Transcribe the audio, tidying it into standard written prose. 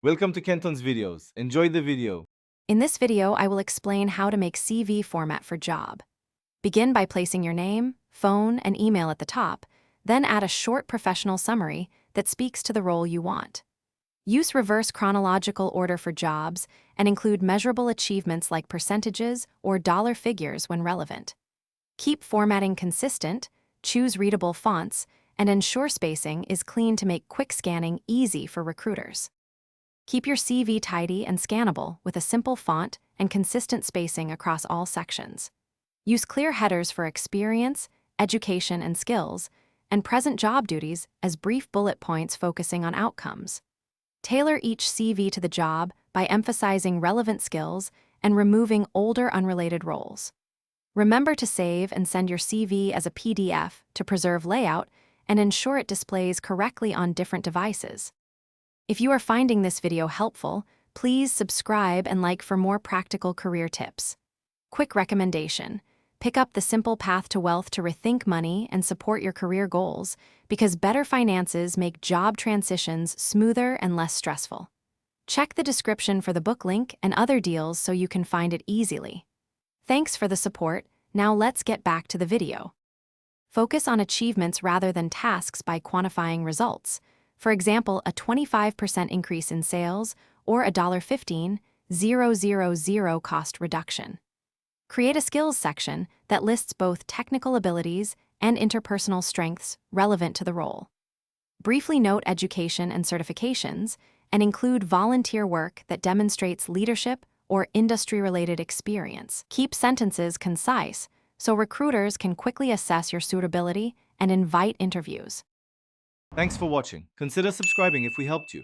Welcome to Kenton's videos. Enjoy the video. In this video, I will explain how to make CV format for job. Begin by placing your name, phone, and email at the top, then add a short professional summary that speaks to the role you want. Use reverse chronological order for jobs and include measurable achievements like percentages or dollar figures when relevant. Keep formatting consistent, choose readable fonts, and ensure spacing is clean to make quick scanning easy for recruiters. Keep your CV tidy and scannable with a simple font and consistent spacing across all sections. Use clear headers for experience, education, and skills, and present job duties as brief bullet points focusing on outcomes. Tailor each CV to the job by emphasizing relevant skills and removing older unrelated roles. Remember to save and send your CV as a PDF to preserve layout and ensure it displays correctly on different devices. If you are finding this video helpful, please subscribe and like for more practical career tips. Quick recommendation: pick up The Simple Path to Wealth to rethink money and support your career goals, because better finances make job transitions smoother and less stressful. Check the description for the book link and other deals so you can find it easily. Thanks for the support. Now let's get back to the video. Focus on achievements rather than tasks by quantifying results. For example, a 25% increase in sales or a $15,000 cost reduction. Create a skills section that lists both technical abilities and interpersonal strengths relevant to the role. Briefly note education and certifications, and include volunteer work that demonstrates leadership or industry-related experience. Keep sentences concise so recruiters can quickly assess your suitability and invite interviews. Thanks for watching. Consider subscribing if we helped you.